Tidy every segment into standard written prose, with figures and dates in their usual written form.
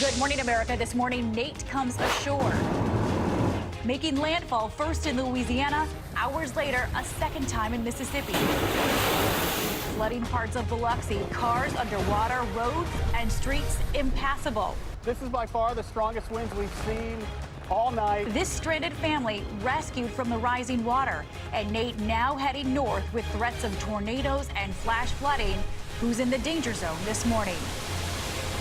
Good morning, America. This morning, Nate comes ashore, making landfall first in Louisiana, hours later, a second time in Mississippi. Flooding parts of Biloxi, cars underwater, roads and streets impassable. This is by far the strongest winds we've seen all night. This stranded family rescued from the rising water, and Nate now heading north with threats of tornadoes and flash flooding. Who's in the danger zone this morning?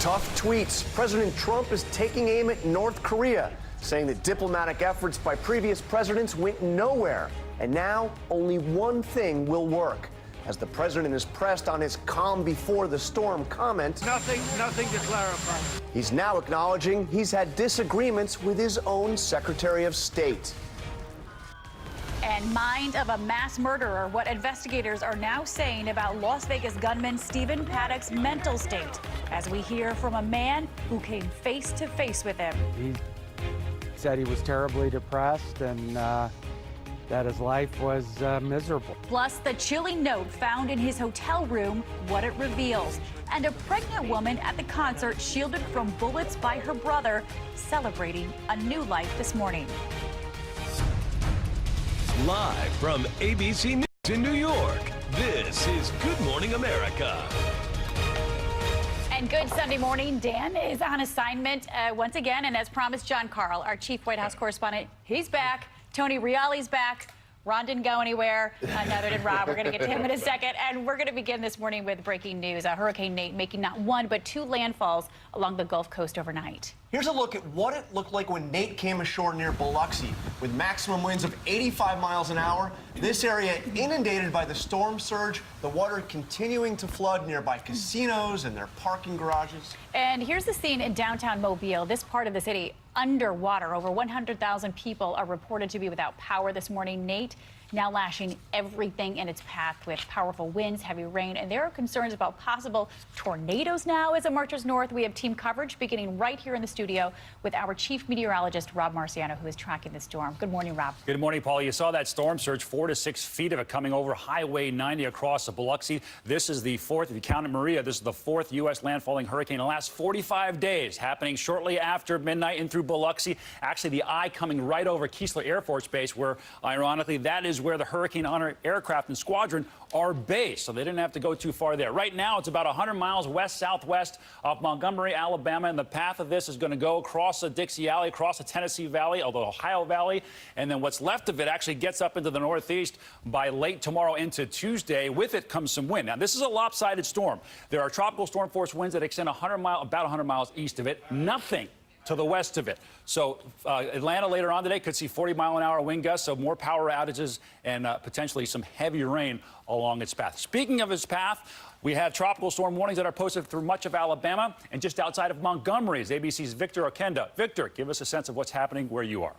Tough tweets. President Trump is taking aim at North Korea, saying that diplomatic efforts by previous presidents went nowhere. And now only one thing will work. As the president is pressed on his calm before the storm comment, Nothing to clarify. he's now acknowledging he's had disagreements with his own Secretary of State. And mind of a mass murderer, what investigators are now saying about Las Vegas gunman Stephen Paddock's mental state, as we hear from a man who came face to face with him. He said he was terribly depressed and that his life was miserable. Plus, the chilling note found in his hotel room, what it reveals. And a pregnant woman at the concert shielded from bullets by her brother, celebrating a new life this morning. Live from ABC News in New York, this is Good Morning America. And good Sunday morning. Dan is on assignment once again. And as promised, John Carl, our chief White House correspondent, he's back. Tony Reale's back. Ron didn't go anywhere. Neither did Rob. We're going to get to him in a second. And we're going to begin this morning with breaking news. Hurricane Nate making not one, but two landfalls along the Gulf Coast overnight. Here's a look at what it looked like when Nate came ashore near Biloxi. With maximum winds of 85 miles an hour, this area inundated by the storm surge, the water continuing to flood nearby casinos and their parking garages. And here's the scene in downtown Mobile, this part of the city underwater. Over 100,000 people are reported to be without power this morning. Nate now lashing everything in its path with powerful winds, heavy rain, and there are concerns about possible tornadoes now as it marches north. We have team coverage beginning right here in the studio with our chief meteorologist, Rob Marciano, who is tracking the storm. Good morning, Rob. Good morning, Paula. You saw that storm surge, 4 to 6 feet of it coming over Highway 90 across the Biloxi. This is the fourth, if you count Maria, this is the fourth U.S. landfalling hurricane in the last 45 days, happening shortly after midnight in through Biloxi. Actually, the eye coming right over Keesler Air Force Base, where, ironically, that is where the Hurricane Honor aircraft and squadron are based, so they didn't have to go too far there. Right now, it's about 100 miles west-southwest of Montgomery, Alabama, and the path of this is going to go across the Dixie Alley, across the Tennessee Valley, or the Ohio Valley, and then what's left of it actually gets up into the northeast by late tomorrow into Tuesday. With it comes some wind. Now, this is a lopsided storm. There are tropical storm force winds that extend about 100 miles east of it. Nothing to the west of it. So Atlanta later on today could see 40-mile-an-hour wind gusts, so more power outages and potentially some heavy rain along its path. Speaking of its path, we have tropical storm warnings that are posted through much of Alabama and just outside of Montgomery is ABC's Victor Okenda. Victor, give us a sense of what's happening where you are.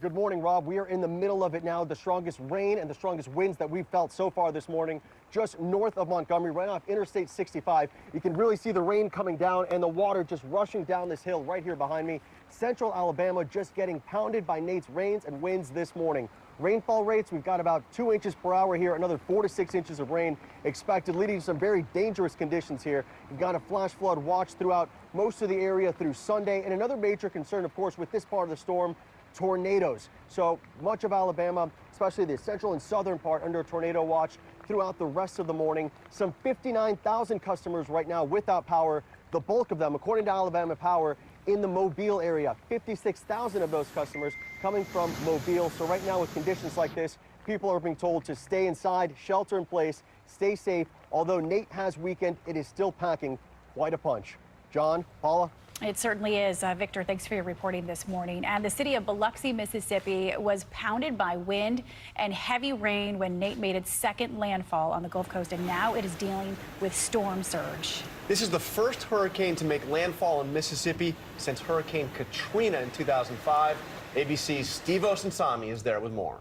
Good morning, Rob. We are in the middle of it now. The strongest rain and the strongest winds that we've felt so far this morning, just north of Montgomery, right off Interstate 65. You can really see the rain coming down and the water just rushing down this hill right here behind me. Central Alabama just getting pounded by Nate's rains and winds this morning. Rainfall rates, we've got about 2 inches per hour here, another 4 to 6 inches of rain expected, leading to some very dangerous conditions here. You've got a flash flood watch throughout most of the area through Sunday. And another major concern, of course, with this part of the storm, tornadoes. So much of Alabama, especially the central and southern part, under a tornado watch throughout the rest of the morning. Some 59,000 customers right now without power, the bulk of them, according to Alabama Power, in the Mobile area. 56,000 of those customers coming from Mobile. So right now with conditions like this, people are being told to stay inside, shelter in place, stay safe. Although Nate has weakened, it is still packing quite a punch. John, Paula? It certainly is. Victor, thanks for your reporting this morning. And the city of Biloxi, Mississippi was pounded by wind and heavy rain when Nate made its second landfall on the Gulf Coast, and now it is dealing with storm surge. This is the first hurricane to make landfall in Mississippi since Hurricane Katrina in 2005. ABC's Steve Osunsami is there with more.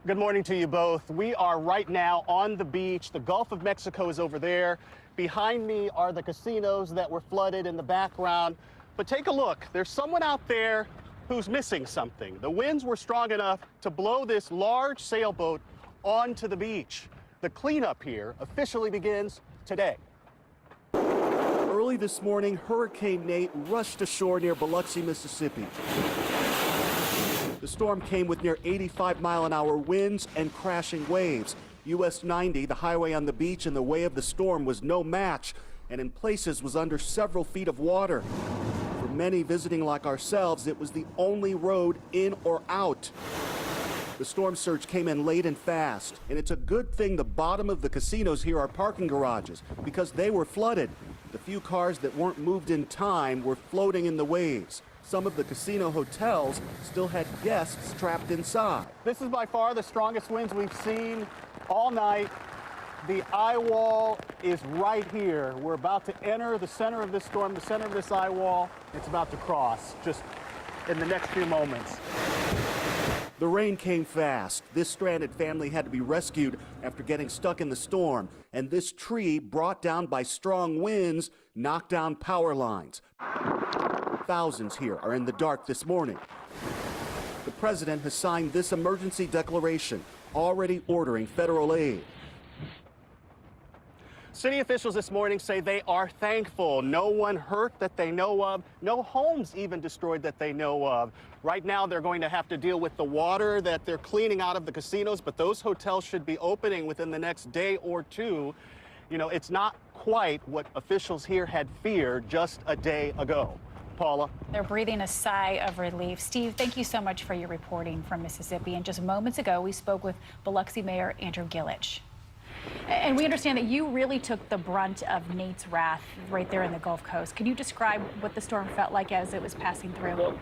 Good morning to you both. We are right now on the beach. The Gulf of Mexico is over there. Behind me are the casinos that were flooded in the background. But take a look. There's someone out there who's missing something. The winds were strong enough to blow this large sailboat onto the beach. The cleanup here officially begins today. Early this morning, Hurricane Nate rushed ashore near Biloxi, Mississippi. The storm came with near 85-mile-an-hour winds and crashing waves. US 90, the highway on the beach in the way of the storm, was no match, and in places was under several feet of water. For many visiting like ourselves, it was the only road in or out. The storm surge came in late and fast, and it's a good thing the bottom of the casinos here are parking garages, because they were flooded. The few cars that weren't moved in time were floating in the waves. Some of the casino hotels still had guests trapped inside. This is by far the strongest winds we've seen all night. The eye wall is right here. We're about to enter the center of this storm, the center of this eye wall. It's about to cross just in the next few moments. The rain came fast. This stranded family had to be rescued after getting stuck in the storm. And this tree, brought down by strong winds, knocked down power lines. Thousands here are in the dark this morning. The president has signed this emergency declaration, already ordering federal aid. City officials this morning say they are thankful. No one hurt that they know of, no homes even destroyed that they know of. Right now, they're going to have to deal with the water that they're cleaning out of the casinos, but those hotels should be opening within the next day or two. You know, it's not quite what officials here had feared just a day ago. Paula. They're breathing a sigh of relief. Steve, thank you so much for your reporting from Mississippi. And just moments ago, we spoke with Biloxi Mayor Andrew Gillich. And we understand that you really took the brunt of Nate's wrath right there in the Gulf Coast. Can you describe what the storm felt like as it was passing through? Well,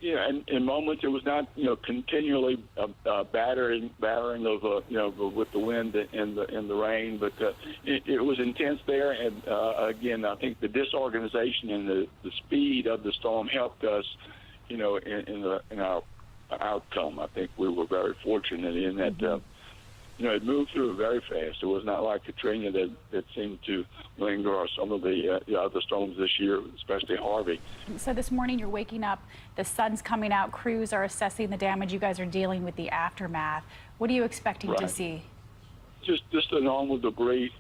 in moments it was not, continually battering of, with the wind and the rain, but it was intense there. And again, I think the disorganization and the speed of the storm helped us, in our outcome. I think we were very fortunate in that. It moved through very fast. It was not like Katrina that seemed to linger, or some of the other storms this year, especially Harvey. So this morning you're waking up, the sun's coming out, crews are assessing the damage. You guys are dealing with the aftermath. What are you expecting to see? Just a normal debris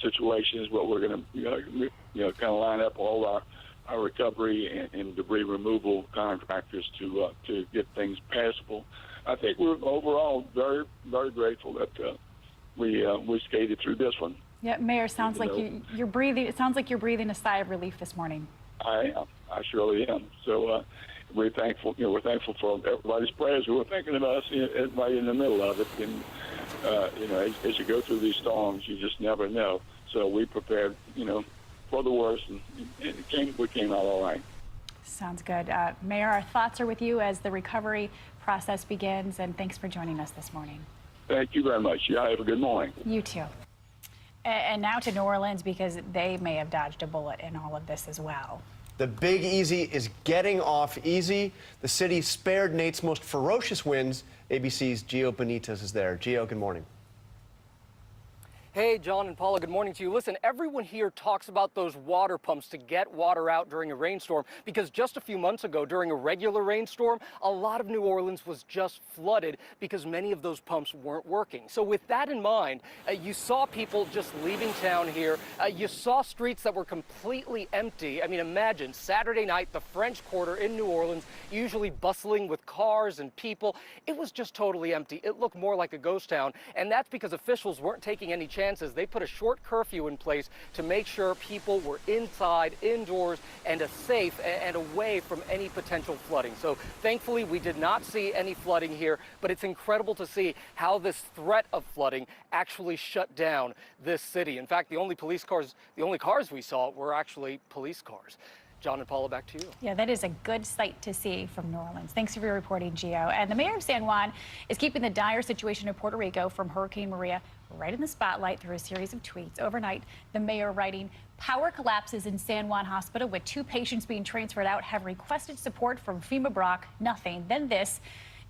situation is what we're going to kind of line up all our recovery and debris removal contractors to get things passable. I think we're overall very, very grateful that we skated through this one. Yeah, Mayor, sounds like you're breathing. It sounds like you're breathing a sigh of relief this morning. I am. I surely am. So we're thankful. We're thankful for everybody's prayers who are thinking of us right in the middle of it. And as you go through these storms, you just never know. So we prepared, for the worst, and we came out all right. Sounds good. Mayor, our thoughts are with you as the recovery process begins, and thanks for joining us this morning. Thank you very much. Yeah, have a good morning. You too. And now to New Orleans, because they may have dodged a bullet in all of this as well. The Big Easy is getting off easy. The city spared Nate's most ferocious winds. ABC's Gio Benitez is there. Gio, good morning. Hey, John and Paula, good morning to you. Listen, everyone here talks about those water pumps to get water out during a rainstorm, because just a few months ago, during a regular rainstorm, a lot of New Orleans was just flooded because many of those pumps weren't working. So with that in mind, you saw people just leaving town here. You saw streets that were completely empty. I mean, imagine Saturday night, the French Quarter in New Orleans, usually bustling with cars and people. It was just totally empty. It looked more like a ghost town, and that's because officials weren't taking any chances. They put a short curfew in place to make sure people were inside, indoors, and safe and away from any potential flooding. So thankfully, we did not see any flooding here, but it's incredible to see how this threat of flooding actually shut down this city. In fact, the only cars we saw were actually police cars. John and Paula, back to you. Yeah, that is a good sight to see from New Orleans. Thanks for your reporting, Gio. And the mayor of San Juan is keeping the dire situation in Puerto Rico from Hurricane Maria right in the spotlight through a series of tweets. Overnight, the mayor writing, "Power collapses in San Juan Hospital with 2 patients being transferred out, have requested support from FEMA Brock, nothing." Then this,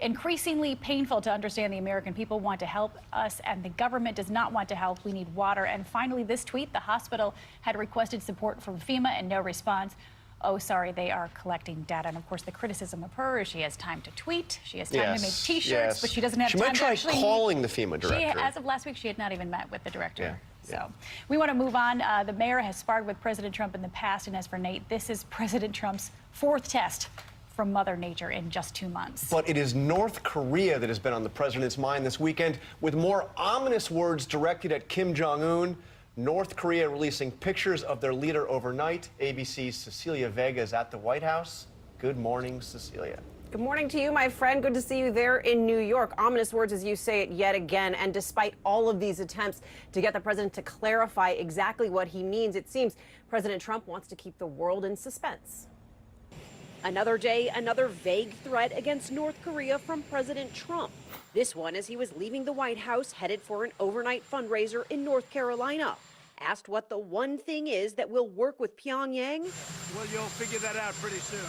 increasingly painful to understand the American people want to help us and the government does not want to help. We need water. And finally, this tweet, the hospital had requested support from FEMA and no response. Oh, sorry, they are collecting data. And of course, the criticism of her is she has time to tweet, she has time to make T-shirts, but she doesn't have time to actually... She might try calling the FEMA director. As of last week, she had not even met with the director. So we want to move on. The mayor has sparred with President Trump in the past, and as for Nate, this is President Trump's fourth test from Mother Nature in just 2 months. But it is North Korea that has been on the president's mind this weekend, with more ominous words directed at Kim Jong-un. North Korea releasing pictures of their leader overnight. ABC's Cecilia Vega is at the White House. Good morning, Cecilia. Good morning to you, my friend. Good to see you there in New York. Ominous words, as you say it yet again. And despite all of these attempts to get the president to clarify exactly what he means, it seems President Trump wants to keep the world in suspense. Another day, another vague threat against North Korea from President Trump. This one as he was leaving the White House, headed for an overnight fundraiser in North Carolina. Asked what the one thing is that will work with Pyongyang. Well, you'll figure that out pretty soon.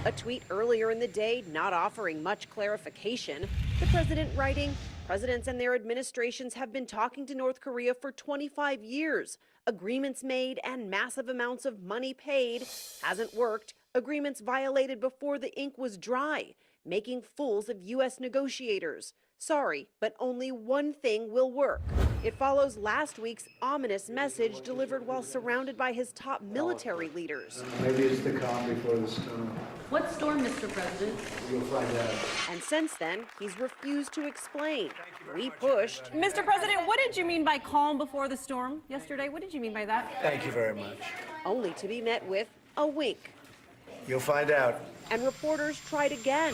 A tweet earlier in the day not offering much clarification. The president writing, presidents and their administrations have been talking to North Korea for 25 years. Agreements made and massive amounts of money paid. Hasn't worked. Agreements violated before the ink was dry, making fools of U.S. negotiators. Sorry, but only one thing will work. It follows last week's ominous message delivered while surrounded by his top military leaders. Maybe it's the calm before the storm. What storm, Mr. President? You'll find out. And since then, he's refused to explain. We pushed. Mr. President, what did you mean by calm before the storm yesterday? What did you mean by that? Thank you very much. Only to be met with a wink. You'll find out. And reporters tried again.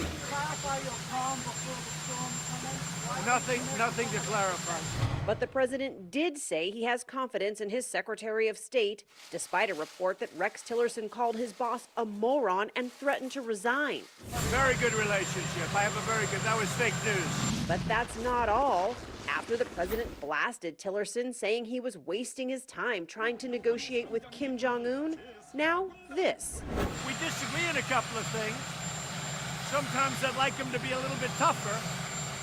Nothing to clarify. But the president did say he has confidence in his Secretary of State, despite a report that Rex Tillerson called his boss a moron and threatened to resign. Very good relationship. I have a very good. That was fake news. But that's not all. After the president blasted Tillerson, saying he was wasting his time trying to negotiate with Kim Jong-un, now this. We disagree on a couple of things. Sometimes I'd like him to be a little bit tougher.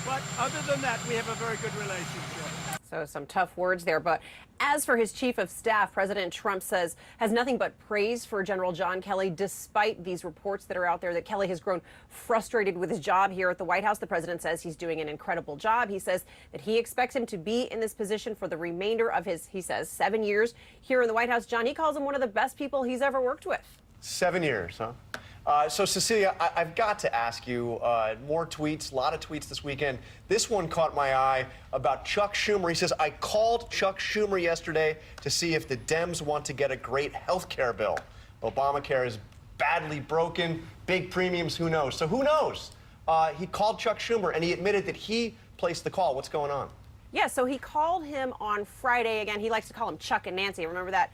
But other than that, we have a very good relationship. So some tough words there. But as for his chief of staff, President Trump says has nothing but praise for General John Kelly, despite these reports that are out there that Kelly has grown frustrated with his job here at the White House. The president says he's doing an incredible job. He says that he expects him to be in this position for the remainder of his, he says, 7 years here in the White House. John, he calls him one of the best people he's ever worked with. 7 years, huh? So, Cecilia, I've got to ask you, more tweets, a lot of tweets this weekend. This one caught my eye about Chuck Schumer. He says, I called Chuck Schumer yesterday to see if the Dems want to get a great health care bill. Obamacare is badly broken, big premiums, who knows? So who knows? He called Chuck Schumer, and he admitted that he placed the call. What's going on? Yeah, so he called him on Friday. Again, he likes to call him Chuck and Nancy. Remember that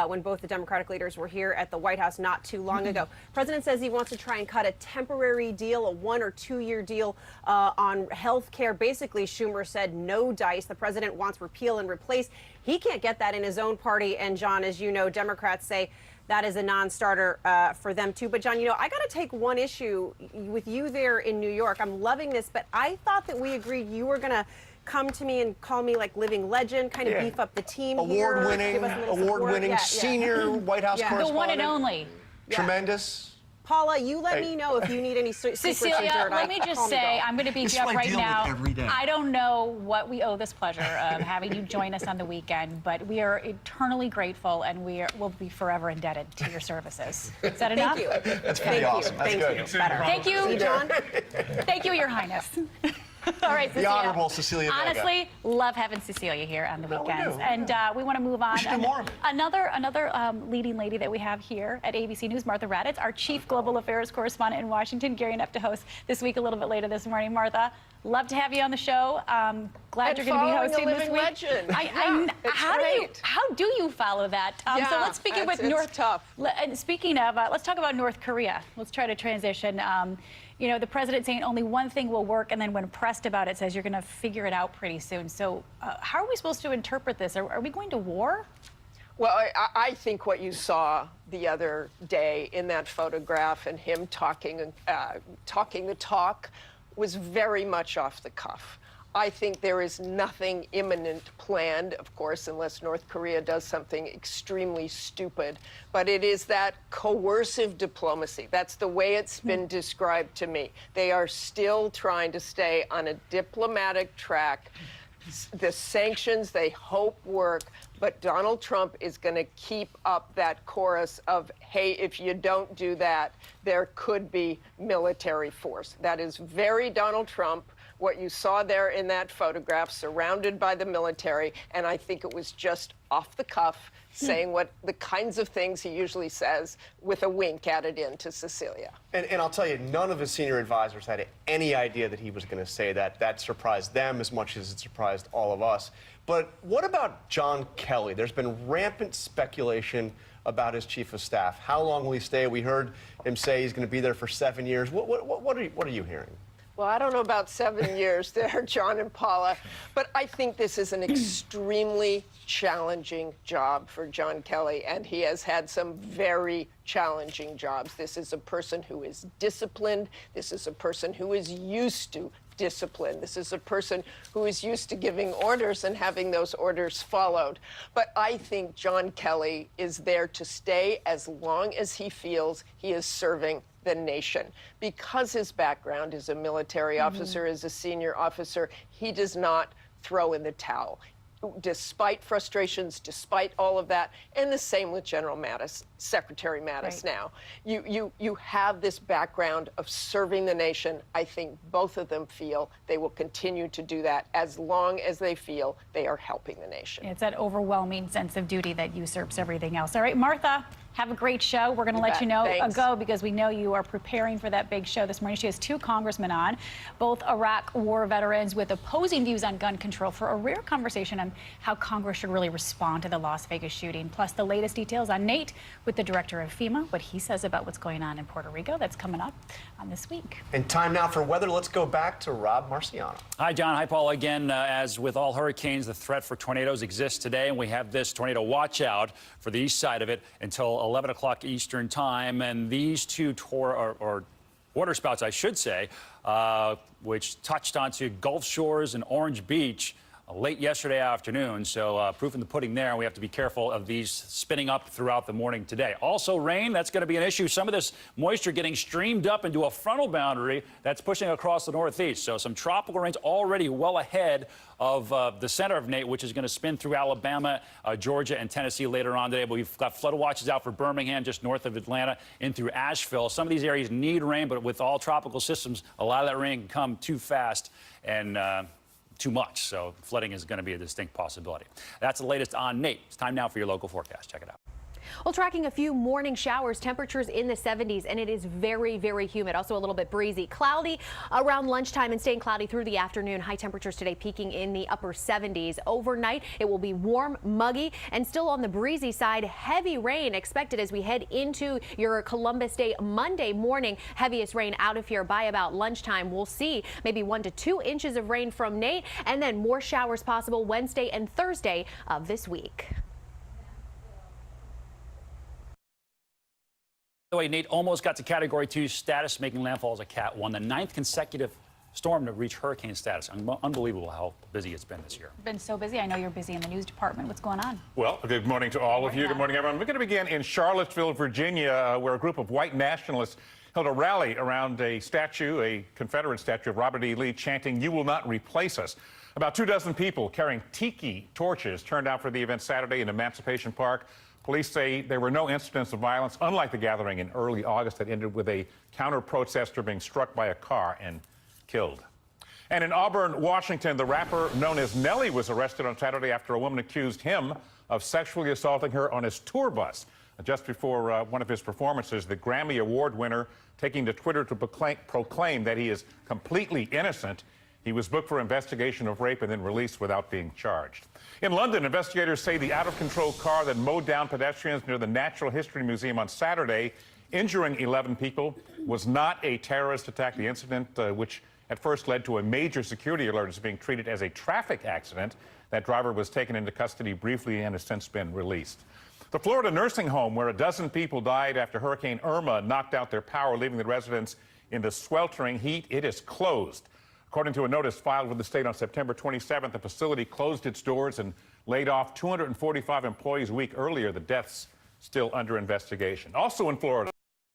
when both the Democratic leaders were here at the White House not too long ago. President says he wants to try and cut a temporary deal, a 1 or 2 year deal on health care. Basically, Schumer said no dice. The president wants repeal and replace. He can't get that in his own party. And, John, as you know, Democrats say that is a non-starter for them, too. But, John, you know, I got to take one issue with you there in New York. I'm loving this, but I thought that we agreed you were going to come to me and call me like living legend, kind of beef up the team here. Award-winning senior White House correspondent. The one and only. Tremendous. Paula, you let me know if you need any secrets. Cecilia, let me just say, I'm going to beat you up right now. Every day. I don't know what we owe this pleasure of having you join us on the weekend, but we are eternally grateful, and will be forever indebted to your services. Is that enough? Thank you. That's pretty awesome. That's good. Thank you, John. Thank you, Your Highness. All right, Cecilia. The Honorable Cecilia Vega. Honestly, love having Cecilia here on the weekends. And we want to move on. We should do more. Another leading lady that we have here at ABC News, Martha Raddatz, our Chief Global Affairs Correspondent in Washington, gearing up to host this week a little bit later this morning. Martha, love to have you on the show. Glad you're going to be hosting this week. Legend. How do you follow that? So let's begin with North. Tough. And speaking of, let's talk about North Korea. Let's try to transition. You know, the president saying only one thing will work, and then when pressed about it, says you're going to figure it out pretty soon. So how are we supposed to interpret this? Are we going to war? Well, I think what you saw the other day in that photograph and him talking the talk was very much off the cuff. I think there is nothing imminent planned, of course, unless North Korea does something extremely stupid. But it is that coercive diplomacy. That's the way it's been described to me. They are still trying to stay on a diplomatic track The sanctions, they hope, work, but Donald Trump is going to keep up that chorus of, hey, if you don't do that, there could be military force. That is very Donald Trump. What you saw there in that photograph, surrounded by the military, and I think it was just off the cuff, saying what the kinds of things he usually says with a wink added in to Cecilia. And I'll tell you, none of his senior advisors had any idea that he was going to say that. That surprised them as much as it surprised all of us. But what about John Kelly? There's been rampant speculation about his chief of staff. How long will he stay? We heard him say he's going to be there for 7 years. What are you hearing? Well, I don't know about 7 years there, John and Paula, but I think this is an extremely challenging job for John Kelly, and he has had some very challenging jobs. This is a person who is disciplined. This is a person who is used to discipline. This is a person who is used to giving orders and having those orders followed. But I think John Kelly is there to stay as long as he feels he is serving the nation. Because his background as a military officer, as a senior officer, he does not throw in the towel. Despite frustrations, despite all of that, and the same with General Mattis, Secretary Mattis now. You have this background of serving the nation. I think both of them feel they will continue to do that as long as they feel they are helping the nation. It's that overwhelming sense of duty that usurps everything else. All right, Martha, have a great show. We're going to let you know go because we know you are preparing for that big show this morning. She has two congressmen on, both Iraq war veterans with opposing views on gun control, for a rare conversation on how Congress should really respond to the Las Vegas shooting. Plus the latest details on Nate with the director of FEMA, what he says about what's going on in Puerto Rico. That's coming up on This Week. And time now for weather. Let's go back to Rob Marciano. Hi, John. Hi, Paul. Again, as with all hurricanes, the threat for tornadoes exists today, and we have this tornado watch out for the east side of it until 11 o'clock Eastern time. And these two water spouts, I should say, which touched onto Gulf Shores and Orange Beach late yesterday afternoon. So proof in the pudding there. We have to be careful of these spinning up throughout the morning today. Also rain, that's going to be an issue. Some of this moisture getting streamed up into a frontal boundary that's pushing across the northeast. So some tropical rains already well ahead of the center of Nate, which is going to spin through Alabama, Georgia, and Tennessee later on today. But we've got flood watches out for Birmingham, just north of Atlanta, in through Asheville. Some of these areas need rain, but with all tropical systems, a lot of that rain can come too fast and too much, so flooding is going to be a distinct possibility. That's the latest on Nate. It's time now for your local forecast. Check it out. Well, tracking a few morning showers, temperatures in the 70s, and it is very, very humid. Also a little bit breezy. Cloudy around lunchtime and staying cloudy through the afternoon. High temperatures today peaking in the upper 70s. Overnight, it will be warm, muggy, and still on the breezy side. Heavy rain expected as we head into your Columbus Day Monday morning. Heaviest rain out of here by about lunchtime. We'll see maybe 1 to 2 inches of rain from Nate, and then more showers possible Wednesday and Thursday of this week. By the way, Nate almost got to Category 2 status, making landfall as a Cat 1, the 9th consecutive storm to reach hurricane status. Unbelievable how busy it's been this year. Been so busy. I know you're busy in the news department. What's going on? Well, good morning to all of you. Good morning, everyone. We're going to begin in Charlottesville, Virginia, where a group of white nationalists held a rally around a statue, a Confederate statue of Robert E. Lee, chanting, "You will not replace us." About 24 people carrying tiki torches turned out for the event Saturday in Emancipation Park. Police say there were no incidents of violence, unlike the gathering in early August that ended with a counter-protester being struck by a car and killed. And in Auburn, Washington, the rapper known as Nelly was arrested on Saturday after a woman accused him of sexually assaulting her on his tour bus. Just before one of his performances, the Grammy Award winner taking to Twitter to proclaim that he is completely innocent. He was booked for investigation of rape and then released without being charged. In London, investigators say the out-of-control car that mowed down pedestrians near the Natural History Museum on Saturday, injuring 11 people, was not a terrorist attack. The incident, which at first led to a major security alert, is being treated as a traffic accident. That driver was taken into custody briefly and has since been released. The Florida nursing home, where a dozen people died after Hurricane Irma knocked out their power, leaving the residents in the sweltering heat, it is closed. According to a notice filed with the state on September 27th, the facility closed its doors and laid off 245 employees a week earlier. The deaths still under investigation. Also in Florida.